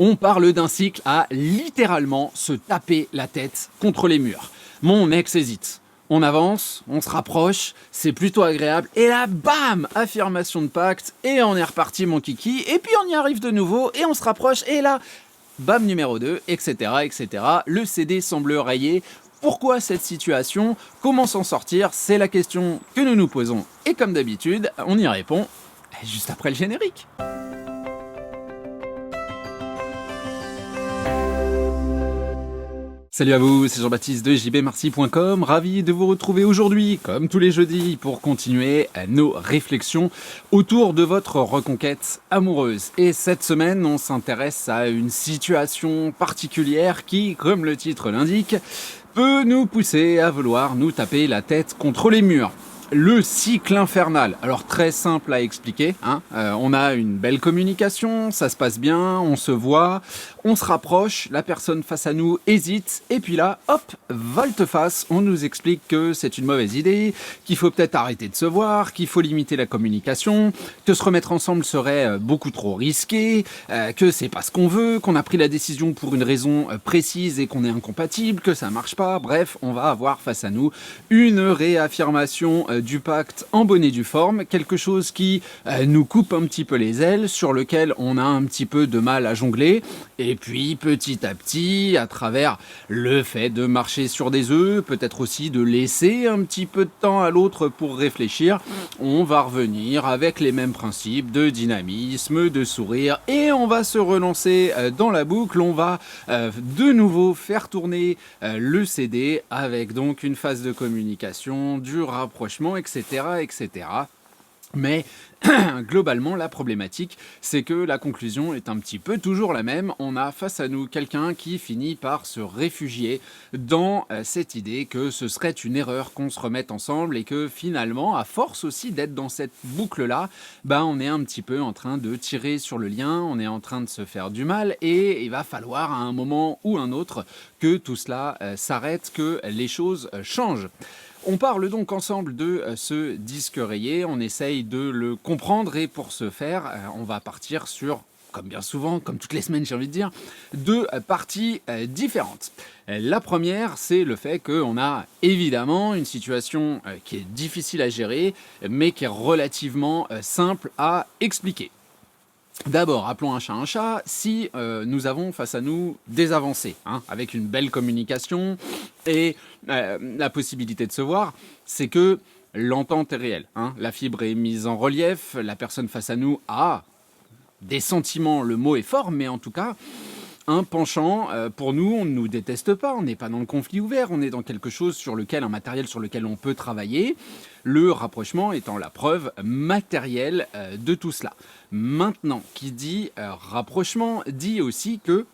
On parle d'un cycle à littéralement se taper la tête contre les murs. Mon ex hésite. On avance, on se rapproche, c'est plutôt agréable, et là, bam, affirmation de pacte, et on est reparti mon kiki, et puis on y arrive de nouveau, et on se rapproche, et là, bam numéro 2, etc., etc. Le CD semble rayé. Pourquoi cette situation? Comment s'en sortir? C'est la question que nous nous posons, et comme d'habitude, on y répond juste après le générique. Salut à vous, c'est Jean-Baptiste de jbmarcy.com, ravi de vous retrouver aujourd'hui, comme tous les jeudis, pour continuer nos réflexions autour de votre reconquête amoureuse. Et cette semaine, on s'intéresse à une situation particulière qui, comme le titre l'indique, peut nous pousser à vouloir nous taper la tête contre les murs. Le cycle infernal. Alors très simple à expliquer, hein. On a une belle communication, ça se passe bien, on se voit, on se rapproche, la personne face à nous hésite, et puis là, hop, volte-face, on nous explique que c'est une mauvaise idée, qu'il faut peut-être arrêter de se voir, qu'il faut limiter la communication, que se remettre ensemble serait beaucoup trop risqué, que c'est pas ce qu'on veut, qu'on a pris la décision pour une raison précise et qu'on est incompatible, que ça marche pas. Bref, on va avoir face à nous une réaffirmation du pacte en bonne et due forme, quelque chose qui nous coupe un petit peu les ailes, sur lequel on a un petit peu de mal à jongler, et puis petit à petit, à travers le fait de marcher sur des œufs, peut-être aussi de laisser un petit peu de temps à l'autre pour réfléchir, on va revenir avec les mêmes principes de dynamisme, de sourire, et on va se relancer dans la boucle, on va de nouveau faire tourner le CD avec donc une phase de communication, du rapprochement, etc., etc. Mais globalement, la problématique, c'est que la conclusion est un petit peu toujours la même. On a face à nous quelqu'un qui finit par se réfugier dans cette idée que ce serait une erreur qu'on se remette ensemble et que finalement, à force aussi d'être dans cette boucle-là, on est un petit peu en train de tirer sur le lien, on est en train de se faire du mal et il va falloir à un moment ou un autre que tout cela s'arrête, que les choses changent. On parle donc ensemble de ce disque rayé, on essaye de le comprendre et pour ce faire, on va partir sur, comme bien souvent, comme toutes les semaines j'ai envie de dire, deux parties différentes. La première, c'est le fait qu'on a évidemment une situation qui est difficile à gérer, mais qui est relativement simple à expliquer. D'abord, appelons un chat, si nous avons face à nous des avancées, avec une belle communication et la possibilité de se voir, c'est que l'entente est réelle. La fibre est mise en relief, la personne face à nous a des sentiments, le mot est fort, mais en tout cas, un penchant, pour nous, on ne nous déteste pas, on n'est pas dans le conflit ouvert, on est dans quelque chose sur lequel, un matériel sur lequel on peut travailler, le rapprochement étant la preuve matérielle de tout cela. Maintenant, qui dit rapprochement, dit aussi que,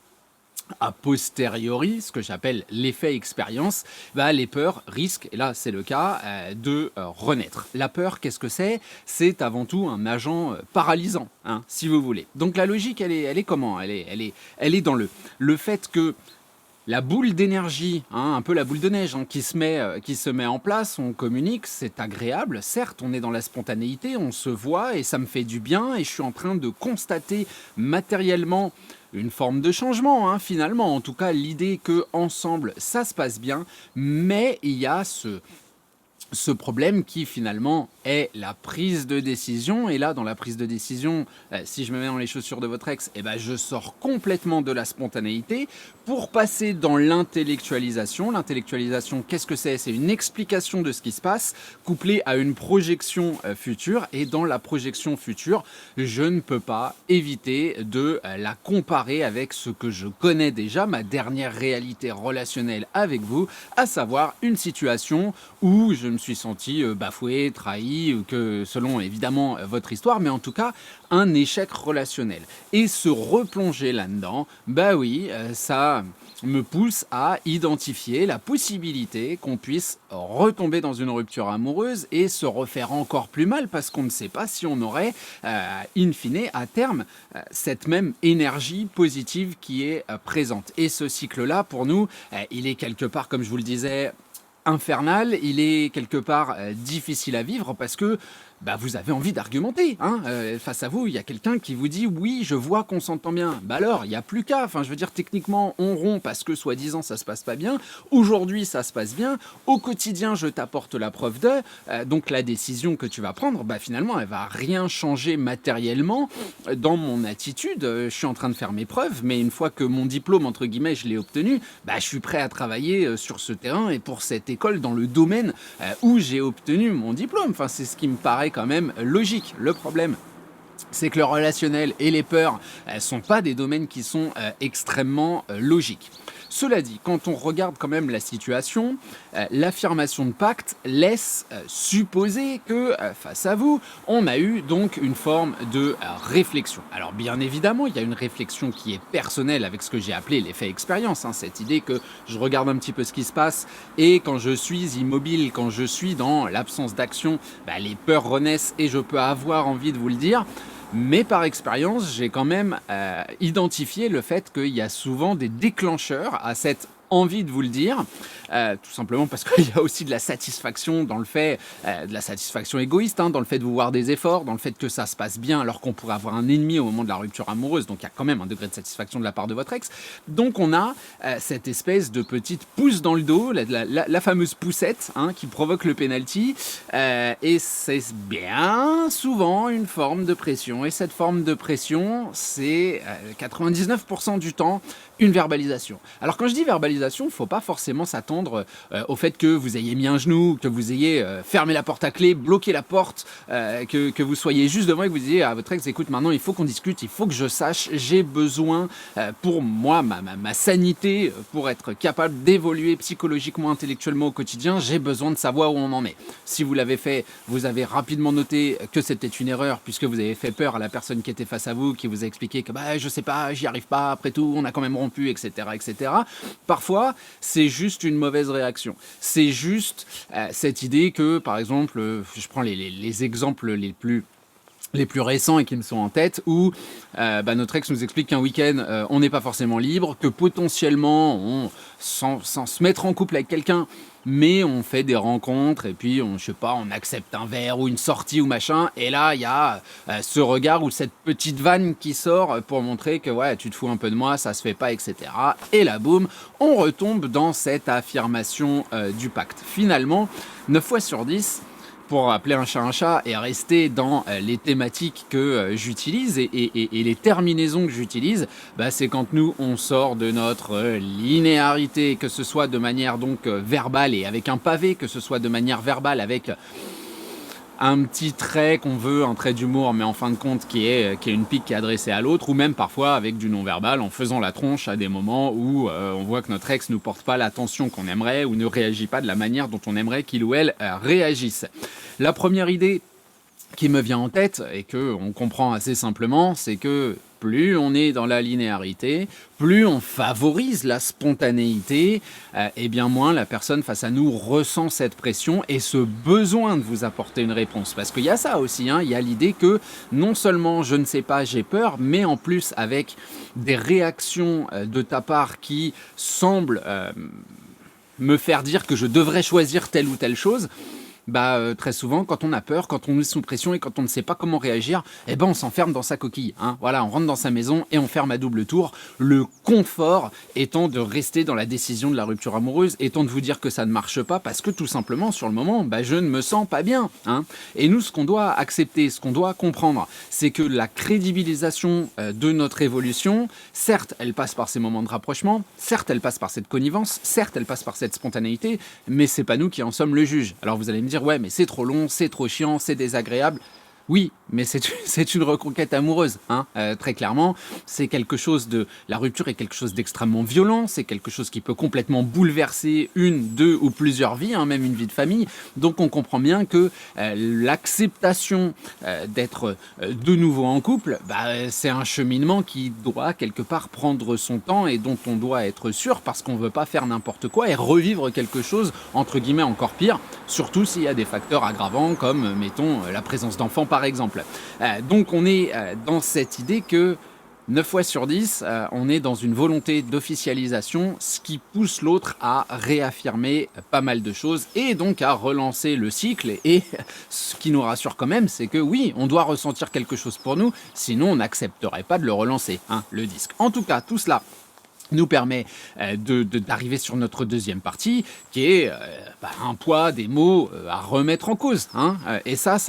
a posteriori, ce que j'appelle l'effet expérience, les peurs risquent, et là c'est le cas, de renaître. La peur, qu'est-ce que c'est? C'est avant tout un agent paralysant, si vous voulez. Donc la logique, elle est comment? Elle est dans le fait que la boule d'énergie, un peu la boule de neige qui se met en place, on communique, c'est agréable, certes on est dans la spontanéité, on se voit et ça me fait du bien et je suis en train de constater matériellement une forme de changement finalement, en tout cas l'idée que ensemble ça se passe bien, mais il y a ce problème qui finalement est la prise de décision. Et là, dans la prise de décision, si je me mets dans les chaussures de votre ex, je sors complètement de la spontanéité pour passer dans l'intellectualisation. L'intellectualisation, qu'est-ce que c'est? C'est une explication de ce qui se passe, couplée à une projection future. Et dans la projection future, je ne peux pas éviter de la comparer avec ce que je connais déjà, ma dernière réalité relationnelle avec vous, à savoir une situation où je me suis senti bafoué, trahi, que selon évidemment votre histoire, mais en tout cas un échec relationnel. Et se replonger là-dedans, ça me pousse à identifier la possibilité qu'on puisse retomber dans une rupture amoureuse et se refaire encore plus mal parce qu'on ne sait pas si on aurait, in fine, à terme, cette même énergie positive qui est présente. Et ce cycle-là, pour nous, il est quelque part, comme je vous le disais, infernal, il est quelque part difficile à vivre parce que bah, vous avez envie d'argumenter, hein. Face à vous, il y a quelqu'un qui vous dit: «Oui, je vois qu'on s'entend bien». Bah, alors, il y a plus qu'à. Enfin, je veux dire, techniquement, on rompt parce que soi-disant ça se passe pas bien. Aujourd'hui, ça se passe bien. Au quotidien, je t'apporte la preuve de. Donc la décision que tu vas prendre, bah, finalement, elle va rien changer matériellement dans mon attitude. Je suis en train de faire mes preuves, mais une fois que mon diplôme, entre guillemets, je l'ai obtenu, bah, je suis prêt à travailler sur ce terrain et pour cette école dans le domaine où j'ai obtenu mon diplôme. Enfin, c'est ce qui me paraît quand même logique. Le problème, c'est que le relationnel et les peurs sont pas des domaines qui sont extrêmement logiques. Cela dit, quand on regarde quand même la situation, l'affirmation de pacte laisse supposer que face à vous, on a eu donc une forme de réflexion. Alors bien évidemment, il y a une réflexion qui est personnelle avec ce que j'ai appelé l'effet expérience, hein, cette idée que je regarde un petit peu ce qui se passe et quand je suis immobile, quand je suis dans l'absence d'action, bah, les peurs renaissent et je peux avoir envie de vous le dire. Mais par expérience, j'ai quand même identifié le fait qu'il y a souvent des déclencheurs à cette envie de vous le dire, tout simplement parce qu'il y a aussi de la satisfaction dans le fait, de la satisfaction égoïste, hein, dans le fait de vous voir des efforts, dans le fait que ça se passe bien alors qu'on pourrait avoir un ennemi au moment de la rupture amoureuse, donc il y a quand même un degré de satisfaction de la part de votre ex. Donc on a cette espèce de petite pousse dans le dos, la fameuse poussette, hein, qui provoque le penalty, et c'est bien souvent une forme de pression, et cette forme de pression, c'est 99% du temps une verbalisation. Alors quand je dis verbalisation, il ne faut pas forcément s'attendre au fait que vous ayez mis un genou, que vous ayez fermé la porte à clé, bloqué la porte, que vous soyez juste devant et que vous disiez à votre ex: écoute, maintenant il faut qu'on discute, il faut que je sache, j'ai besoin pour moi, ma sanité, pour être capable d'évoluer psychologiquement, intellectuellement au quotidien, j'ai besoin de savoir où on en est. Si vous l'avez fait, vous avez rapidement noté que c'était une erreur puisque vous avez fait peur à la personne qui était face à vous, qui vous a expliqué que bah, je sais pas, j'y arrive pas, après tout, on a quand même rompu, etc., etc. Parfois, c'est juste une mauvaise réaction. C'est juste cette idée que, par exemple, je prends les exemples les plus récents et qui me sont en tête, où notre ex nous explique qu'un week-end, on n'est pas forcément libre, que potentiellement, sans se mettre en couple avec quelqu'un, mais on fait des rencontres et puis on accepte un verre ou une sortie ou machin, et là il y a ce regard ou cette petite vanne qui sort pour montrer que ouais, tu te fous un peu de moi, ça se fait pas, etc. Et là boum, on retombe dans cette affirmation du pacte. Finalement, 9 fois sur 10, pour appeler un chat et rester dans les thématiques que j'utilise et les terminaisons que j'utilise, bah, c'est quand nous on sort de notre linéarité, que ce soit de manière donc verbale et avec un pavé, que ce soit de manière verbale avec un petit trait qu'on veut, un trait d'humour, mais en fin de compte qui est une pique qui est adressée à l'autre, ou même parfois avec du non-verbal en faisant la tronche à des moments où on voit que notre ex ne porte pas l'attention qu'on aimerait ou ne réagit pas de la manière dont on aimerait qu'il ou elle réagisse. La première idée qui me vient en tête et que on comprend assez simplement, c'est que plus on est dans la linéarité, plus on favorise la spontanéité, et bien moins la personne face à nous ressent cette pression et ce besoin de vous apporter une réponse. Parce qu'il y a ça aussi, hein, il y a l'idée que non seulement je ne sais pas, j'ai peur, mais en plus avec des réactions de ta part qui semblent me faire dire que je devrais choisir telle ou telle chose. Très souvent, quand on a peur, quand on est sous pression et quand on ne sait pas comment réagir, on s'enferme dans sa coquille, hein. Voilà, on rentre dans sa maison et on ferme à double tour. Le confort étant de rester dans la décision de la rupture amoureuse, étant de vous dire que ça ne marche pas parce que tout simplement, sur le moment, je ne me sens pas bien, hein. Et nous, ce qu'on doit accepter, ce qu'on doit comprendre, c'est que la crédibilisation de notre évolution, certes, elle passe par ces moments de rapprochement, certes, elle passe par cette connivence, certes, elle passe par cette spontanéité, mais c'est pas nous qui en sommes le juge. Alors vous allez me dire, ouais, mais c'est trop long, c'est trop chiant, c'est désagréable. Oui, mais c'est une reconquête amoureuse, hein, très clairement. C'est quelque chose la rupture est quelque chose d'extrêmement violent, c'est quelque chose qui peut complètement bouleverser une, deux ou plusieurs vies, hein, même une vie de famille. Donc on comprend bien que l'acceptation d'être de nouveau en couple, c'est un cheminement qui doit quelque part prendre son temps et dont on doit être sûr parce qu'on ne veut pas faire n'importe quoi et revivre quelque chose, entre guillemets, encore pire, surtout s'il y a des facteurs aggravants comme, mettons, la présence d'enfants par exemple. Donc on est dans cette idée que 9 fois sur 10, on est dans une volonté d'officialisation, ce qui pousse l'autre à réaffirmer pas mal de choses et donc à relancer le cycle. Et ce qui nous rassure quand même, c'est que oui, on doit ressentir quelque chose pour nous, sinon on n'accepterait pas de le relancer, hein, le disque. En tout cas, tout cela nous permet d'arriver sur notre deuxième partie, qui est un poids des mots à remettre en cause. Hein, et ça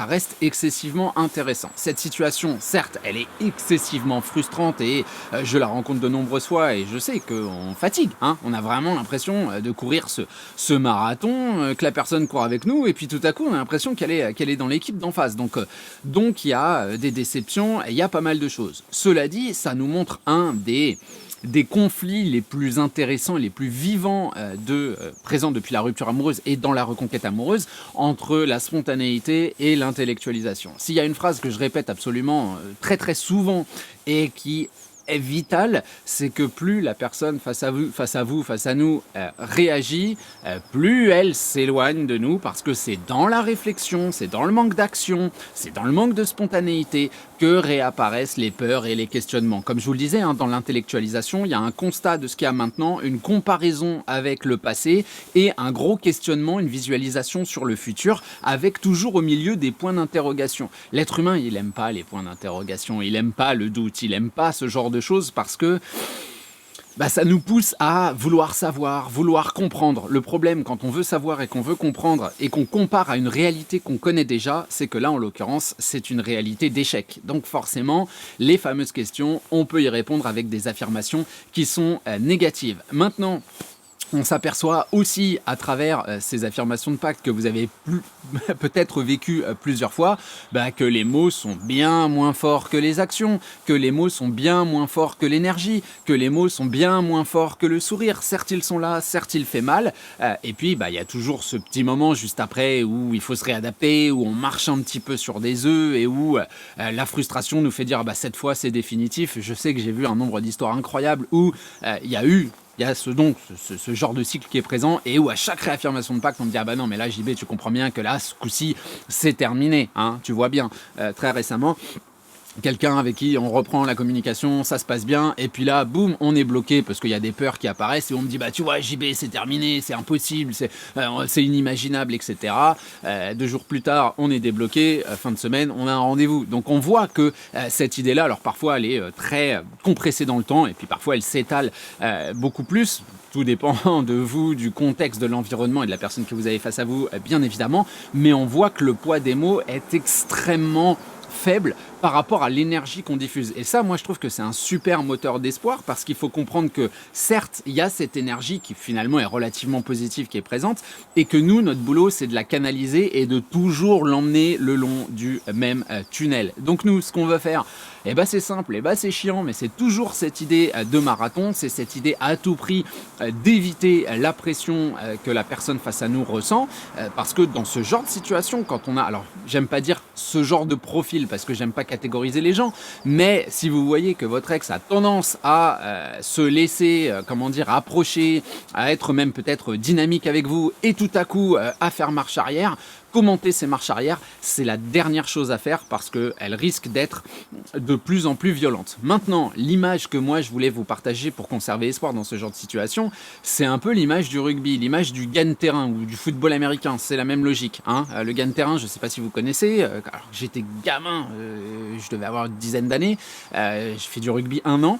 reste excessivement intéressant. Cette situation, certes, elle est excessivement frustrante et je la rencontre de nombreuses fois et je sais qu'on fatigue. Hein, on a vraiment l'impression de courir ce marathon, que la personne court avec nous et puis tout à coup, on a l'impression qu'elle est dans l'équipe d'en face. Donc il y a des déceptions, il y a pas mal de choses. Cela dit, ça nous montre un des conflits les plus intéressants et les plus vivants présents depuis la rupture amoureuse et dans la reconquête amoureuse entre la spontanéité et l'intellectualisation. S'il y a une phrase que je répète absolument très très souvent et qui est vitale, c'est que plus la personne face à nous réagit, plus elle s'éloigne de nous parce que c'est dans la réflexion, c'est dans le manque d'action, c'est dans le manque de spontanéité que réapparaissent les peurs et les questionnements. Comme je vous le disais, hein, dans l'intellectualisation, il y a un constat de ce qu'il y a maintenant, une comparaison avec le passé et un gros questionnement, une visualisation sur le futur avec toujours au milieu des points d'interrogation. L'être humain, il aime pas les points d'interrogation, il aime pas le doute, il aime pas ce genre de choses parce que ça nous pousse à vouloir savoir, vouloir comprendre. Le problème, quand on veut savoir et qu'on veut comprendre et qu'on compare à une réalité qu'on connaît déjà, c'est que là, en l'occurrence, c'est une réalité d'échec. Donc forcément, les fameuses questions, on peut y répondre avec des affirmations qui sont négatives. Maintenant, on s'aperçoit aussi à travers ces affirmations de pacte que vous avez peut-être vécu plusieurs fois, que les mots sont bien moins forts que les actions, que les mots sont bien moins forts que l'énergie, que les mots sont bien moins forts que le sourire. Certes, ils sont là, certes, il fait mal. Et puis, il y a toujours ce petit moment juste après où il faut se réadapter, où on marche un petit peu sur des œufs et où la frustration nous fait dire cette fois, c'est définitif. Je sais que j'ai vu un nombre d'histoires incroyables où il y a ce genre de cycle qui est présent et où à chaque réaffirmation de pacte, on me dit non mais là JB, tu comprends bien que là, ce coup-ci, c'est terminé. Hein, tu vois bien, très récemment, quelqu'un avec qui on reprend la communication, ça se passe bien, et puis là, boum, on est bloqué parce qu'il y a des peurs qui apparaissent et on me dit tu vois JB, c'est terminé, c'est impossible, c'est inimaginable, etc. 2 jours plus tard, on est débloqué, fin de semaine, on a un rendez-vous. Donc on voit que cette idée-là, alors parfois elle est très compressée dans le temps et puis parfois elle s'étale beaucoup plus. Tout dépend de vous, du contexte, de l'environnement et de la personne que vous avez face à vous, bien évidemment, mais on voit que le poids des mots est extrêmement faible par rapport à l'énergie qu'on diffuse. Et ça, moi, je trouve que c'est un super moteur d'espoir parce qu'il faut comprendre que, certes, il y a cette énergie qui, finalement, est relativement positive, qui est présente, et que nous, notre boulot, c'est de la canaliser et de toujours l'emmener le long du même tunnel. Donc nous, ce qu'on veut faire, c'est simple, c'est chiant, mais c'est toujours cette idée de marathon, c'est cette idée à tout prix d'éviter la pression que la personne face à nous ressent, parce que dans ce genre de situation, quand on a, alors j'aime pas dire ce genre de profil, parce que j'aime pas catégoriser les gens, mais si vous voyez que votre ex a tendance à se laisser, approcher, à être même peut-être dynamique avec vous, et tout à coup à faire marche arrière, commenter ces marches arrière, c'est la dernière chose à faire parce qu'elle risque d'être de plus en plus violente. Maintenant, l'image que moi je voulais vous partager pour conserver espoir dans ce genre de situation, c'est un peu l'image du rugby, l'image du gagne-terrain ou du football américain, c'est la même logique. Hein. Le gagne-terrain, je ne sais pas si vous connaissez, alors j'étais gamin, je devais avoir une dizaine d'années, je fais du rugby 1 an,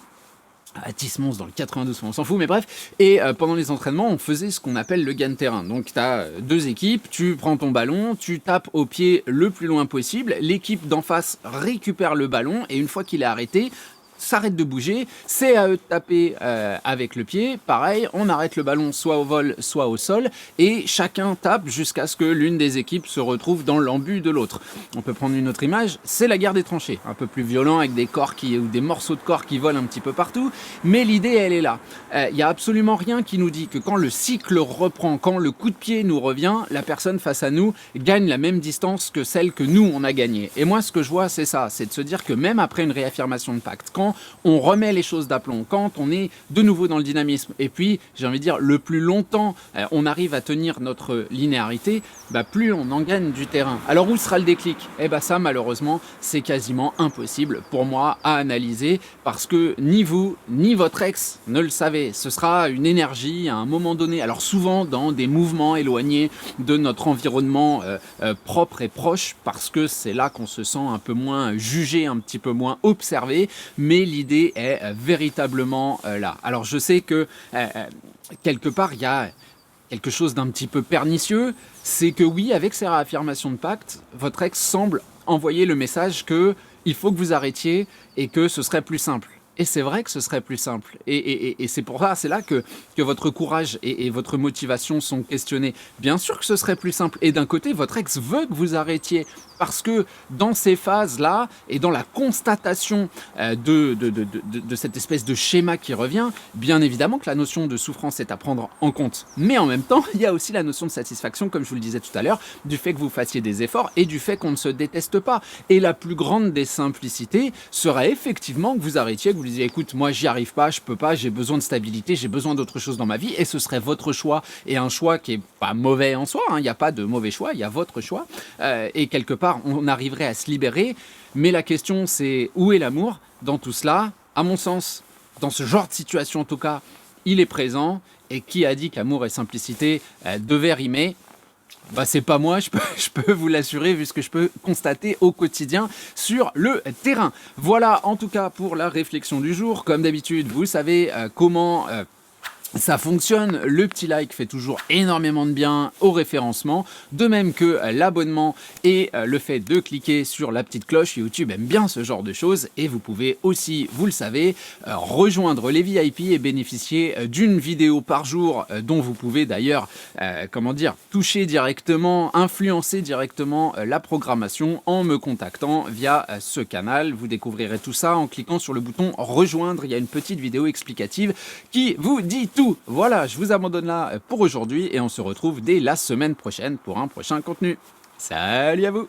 à Tismons dans le 92, on s'en fout, mais bref. Et pendant les entraînements, on faisait ce qu'on appelle le gagne-terrain. Donc tu as 2 équipes, tu prends ton ballon, tu tapes au pied le plus loin possible, l'équipe d'en face récupère le ballon, et une fois qu'il est arrêté, s'arrête de bouger, c'est à eux de taper avec le pied, pareil, on arrête le ballon soit au vol, soit au sol, et chacun tape jusqu'à ce que l'une des équipes se retrouve dans l'embut de l'autre. On peut prendre une autre image, c'est la guerre des tranchées, un peu plus violent avec des corps ou des morceaux de corps qui volent un petit peu partout, mais l'idée elle est là. Il n'y a absolument rien qui nous dit que quand le cycle reprend, quand le coup de pied nous revient, la personne face à nous gagne la même distance que celle que nous on a gagnée. Et moi ce que je vois c'est ça, c'est de se dire que même après une réaffirmation de pacte, quand quand on remet les choses d'aplomb, quand on est de nouveau dans le dynamisme, et puis j'ai envie de dire le plus longtemps on arrive à tenir notre linéarité, plus on en gagne du terrain. Alors où sera le déclic? Ça malheureusement c'est quasiment impossible pour moi à analyser, parce que ni vous ni votre ex ne le savez. Ce sera une énergie à un moment donné, alors souvent dans des mouvements éloignés de notre environnement propre et proche, parce que c'est là qu'on se sent un peu moins jugé, un petit peu moins observé, mais l'idée est véritablement là. Alors je sais que quelque part il y a quelque chose d'un petit peu pernicieux, c'est que oui, avec ces réaffirmations de pacte, votre ex semble envoyer le message que il faut que vous arrêtiez et que ce serait plus simple. Et c'est vrai que ce serait plus simple. Et c'est pour ça, c'est là que votre courage et votre motivation sont questionnés. Bien sûr que ce serait plus simple. Et d'un côté, votre ex veut que vous arrêtiez. Parce que dans ces phases-là, et dans la constatation de cette espèce de schéma qui revient, bien évidemment que la notion de souffrance est à prendre en compte. Mais en même temps, il y a aussi la notion de satisfaction, comme je vous le disais tout à l'heure, du fait que vous fassiez des efforts et du fait qu'on ne se déteste pas. Et la plus grande des simplicités serait effectivement que vous arrêtiez, que vous disiez, écoute, moi j'y arrive pas, je peux pas, j'ai besoin de stabilité, j'ai besoin d'autre chose dans ma vie, et ce serait votre choix, et un choix qui est pas mauvais en soi, il n'y a pas de mauvais choix, il y a votre choix, et quelque part, on arriverait à se libérer. Mais la question, c'est où est l'amour dans tout cela? À mon sens, dans ce genre de situation en tout cas, il est présent. Et qui a dit qu'amour et simplicité devaient rimer? C'est pas moi, je peux vous l'assurer, vu ce que je peux constater au quotidien sur le terrain. Voilà en tout cas pour la réflexion du jour. Comme d'habitude, vous savez comment ça fonctionne, le petit like fait toujours énormément de bien au référencement, de même que l'abonnement et le fait de cliquer sur la petite cloche. YouTube aime bien ce genre de choses, et vous pouvez aussi, vous le savez, rejoindre les VIP et bénéficier d'une vidéo par jour, dont vous pouvez d'ailleurs, toucher directement, influencer directement la programmation en me contactant via ce canal. Vous découvrirez tout ça en cliquant sur le bouton rejoindre. Il y a une petite vidéo explicative qui vous dit tout. Voilà, je vous abandonne là pour aujourd'hui et on se retrouve dès la semaine prochaine pour un prochain contenu. Salut à vous!